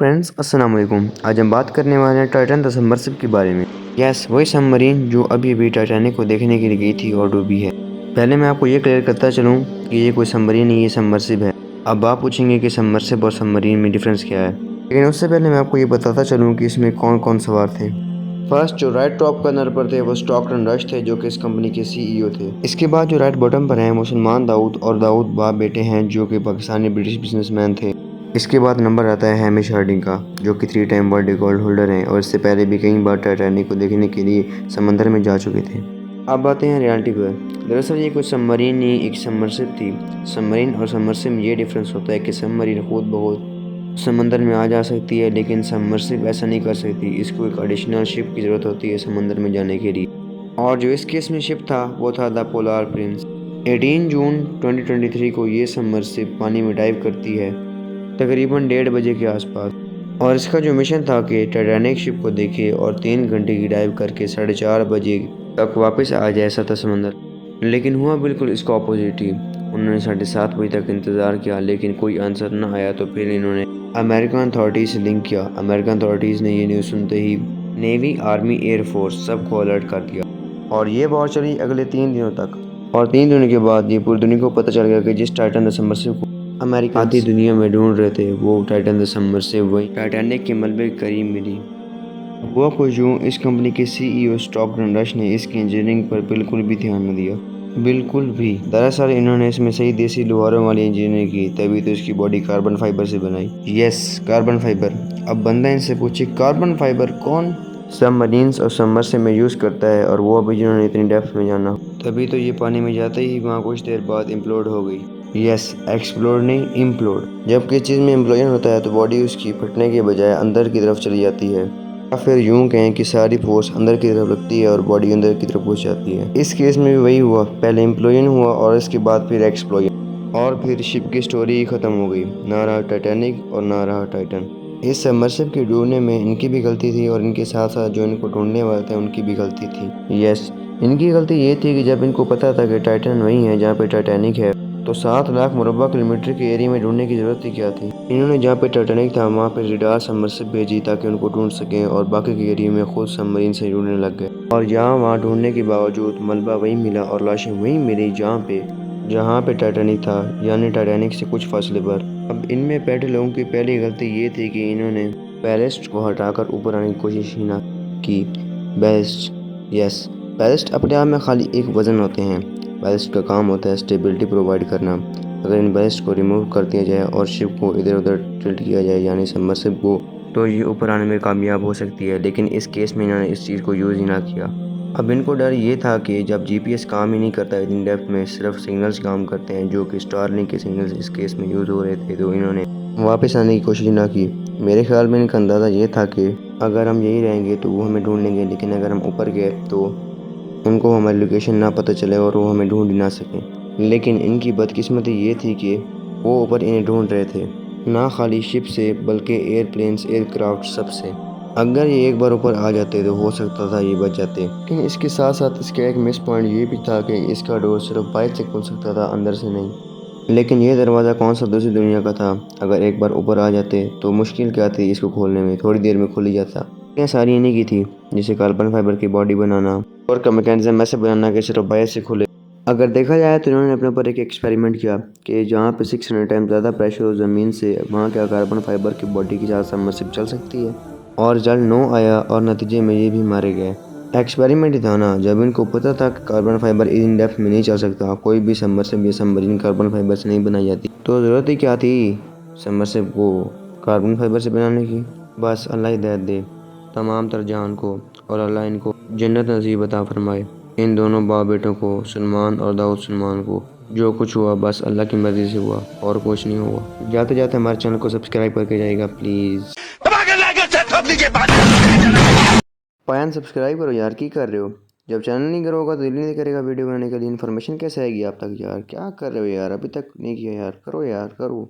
Friends, अस्सलाम वालेकुम। आज हम बात करने वाले हैं टाइटन द सबमर्सिबल के बारे में। यस, वही सबमरीन जो अभी अभी टाइटैनिक को देखने के लिए गई थी और डूबी है। पहले मैं आपको ये क्लियर करता चलूँ कि ये कोई सबमरीन नहीं, ये सबमर्सिबल है। अब आप पूछेंगे कि सबमर्सिबल और सबमरीन में डिफरेंस क्या है, लेकिन उससे पहले मैं आपको ये बताता चलूँ कि इसमें कौन कौन सवार थे। फर्स्ट जो राइट टॉप कर्नल पर थे वो स्टॉकटन रश थे, जो कि इस कंपनी के सीईओ थे। इसके बाद जो राइट बॉटम पर हैं वो सलमान दाऊद और दाऊद बाप बेटे हैं, जो कि पाकिस्तानी ब्रिटिश बिजनेसमैन थे। इसके बाद नंबर आता है हैमिश हार्डिंग का, जो कि 3 टाइम वर्ल्ड रिकॉर्ड होल्डर हैं और इससे पहले भी कई बार टाइटैनिक को देखने के लिए समंदर में जा चुके थे। अब आते हैं रियलिटी पर। दरअसल ये कोई सबमरीन नहीं, एक सबमर्सिबल थी। सबमरीन और सबमर्सिबल में ये डिफरेंस होता है कि सबमरीन खुद बहुत समंदर में आ जा सकती है, लेकिन सबमर्सिबल ऐसा नहीं कर सकती। इसको एक एडिशनल शिप की ज़रूरत होती है समंदर में जाने के लिए। और जो इस केस में शिप था वो था द पोलार प्रिंस। 18 जून 2023 को ये सबमर्सिबल पानी में डाइव करती है, तकरीबन 1:30 बजे के आसपास। और इसका जो मिशन था कि टाइटैनिक शिप को देखे और 3 घंटे की डाइव करके 4:30 बजे तक वापस आ जाए सतह समंदर। लेकिन हुआ बिल्कुल इसका ऑपोजिट ही। उन्होंने 7:30 बजे तक इंतज़ार किया, लेकिन कोई आंसर न आया, तो फिर इन्होंने अमेरिकन अथॉरिटीज़ से लिंक किया। अमेरिकन अथॉरिटीज़ ने ये न्यूज़ सुनते ही नेवी, आर्मी, एयरफोर्स सबको अलर्ट कर दिया। और ये वॉर चली अगले 3 दिनों तक। और 3 दिनों के बाद ये पूरी दुनिया को पता चल गया कि जिस टाइटन द सबमर्सिबल को अमेरिका आधी दुनिया में ढूंढ रहे थे, वो टाइटन द सबमर्सिबल वही टाइटैनिक के मलबे के करीब मिली। हुआ कुछ यूँ, इस कंपनी के सीईओ स्टॉकटन रश ने इसकी इंजीनियरिंग पर बिल्कुल भी ध्यान न दिया, बिल्कुल भी। दरअसल इन्होंने इसमें सही देसी लोहारों वाली इंजीनियरिंग की, तभी तो इसकी बॉडी कार्बन फाइबर से बनाई। Yes, carbon fibre. अब बंदा इनसे पूछे कार्बन फाइबर कौन सबमरीन्स और सबमर्सिबल में यूज़ करता है, और वो अभी जिन्होंने इतनी डेप्थ में जाना, तभी तो ये पानी में जाते ही वहाँ कुछ देर बाद इम्प्लोड हो गई। यस, एक्सप्लोड नहीं, इम्प्लोड। जब किसी चीज़ में इम्प्लोजन होता है तो बॉडी उसकी फटने के बजाय अंदर की तरफ चली जाती है, या फिर यूं कहें कि सारी फोर्स अंदर की तरफ लगती है और बॉडी अंदर की तरफ घुस जाती है। इस केस में भी वही हुआ, पहले इम्प्लोजन हुआ और इसके बाद फिर एक्सप्लोजन, और फिर शिप की स्टोरी ही ख़त्म हो गई। ना रहा टाइटैनिक और ना रहा टाइटन। इस सबमर्सिबल के ढूंढने में इनकी भी गलती थी, और इनके साथ साथ जो इनको ढूंढने वाले थे उनकी भी गलती थी। यस, इनकी गलती ये थी कि जब इनको पता था कि टाइटन वही है जहाँ पे टाइटैनिक है, तो 7 लाख मुरबा किलोमीटर के एरिया में ढूंढने की ज़रूरत ही क्या थी। इन्होंने जहाँ पे टाइटैनिक था वहाँ पे रडार सबमर्सिबल भेजी ताकि उनको ढूंढ सकें, और बाकी के एरिया में खुद सबमरीन से ढूंढने लग गए। और जहाँ वहाँ ढूंढने के बावजूद मलबा वही मिला और लाशें वही मिली जहाँ पे टाइटैनिक था, यानी टाइटैनिक से कुछ फासले पर। अब इनमें बैठे लोगों की पहली गलती ये थी कि इन्होंने बैलेस्ट को हटाकर ऊपर आने की कोशिश ही ना की। बैलेस्ट, यस, बैलेस्ट अपने आप में खाली एक वज़न होते हैं। बैलेस्ट का काम होता है स्टेबिलिटी प्रोवाइड करना। अगर इन बैलेस्ट को रिमूव कर दिया जाए और शिप को इधर उधर टिल्ट किया जाए, यानी सबमर्सिबल को, तो ये ऊपर आने में कामयाब हो सकती है। लेकिन इस केस में इन्होंने इस चीज़ को यूज़ ही ना किया। अब इनको डर ये था कि जब जीपीएस काम ही नहीं करता इतनी डेप्थ में, सिर्फ सिग्नल्स काम करते हैं, जो कि स्टारलिंक के सिग्नल्स इस केस में यूज़ हो रहे थे, तो इन्होंने वापस आने की कोशिश ना की। मेरे ख्याल में इनका अंदाज़ा ये था कि अगर हम यही रहेंगे तो वो हमें ढूंढ लेंगे, लेकिन अगर हम ऊपर गए तो उनको हमारी लोकेशन ना पता चले और वो हमें ढूंढ ही ना सकें। लेकिन इनकी बदकिस्मती ये थी कि वो ऊपर इन्हें ढूंढ रहे थे, ना खाली शिप से बल्कि एयरप्लेन्स, एयरक्राफ्ट, सब से। अगर ये एक बार ऊपर आ जाते तो हो सकता था ये बच जाते। लेकिन इसके साथ साथ इसका एक मिस पॉइंट ये भी था कि इसका डोर सिर्फ बाहर से खुल सकता था, अंदर से नहीं। लेकिन ये दरवाज़ा कौन सा दूसरी दुनिया का था, अगर एक बार ऊपर आ जाते तो मुश्किल क्या थी इसको खोलने में, थोड़ी देर में खुल ही जाता। ये सारी इन्हीं की थी, जिसे कार्बन फाइबर की बॉडी बनाना और का मैकेनिज्म ऐसे बनाना कि सिर्फ बाहर से खुले। अगर देखा जाए तो इन्होंने अपने ऊपर एक एक्सपेरिमेंट किया कि जहाँ पे 600 टाइम ज़्यादा प्रेशर हो ज़मीन से, वहाँ क्या कार्बन फाइबर की बॉडी के साथ सबमर्सिबल चल सकती है। और रिजल्ट नो आया और नतीजे में ये भी मारे गए। एक्सपेरिमेंट ही था ना, जब इनको पता था कि कार्बन फाइबर इन डेप्थ में नहीं चल सकता, कोई भी सबमर्सिबल या सबमरीन कार्बन फाइबर से नहीं बनाई जाती, तो ज़रूरत ही क्या थी सबमर्सिबल को कार्बन फाइबर से बनाने की। बस अल्लाह हिदायत दे तमाम तर जहान को, और अल्लाह इनको जन्नत नसीब अता फरमाए। इन दोनों बाप बेटों को, सलमान और दाऊद सलमान को। जो कुछ हुआ बस अल्लाह की मर्ज़ी से हुआ, और कुछ नहीं हुआ। जाते जाते हमारे चैनल को सब्सक्राइब करके जाइएगा प्लीज़। पायन सब्सक्राइब करो यार, की कर रहे हो? जब चैनल नहीं करोगा तो दिल नहीं करेगा वीडियो बनाने के लिए। इन्फॉर्मेशन कैसे आएगी आप तक यार? क्या कर रहे हो यार, अभी तक नहीं किया यार, करो यार, करो।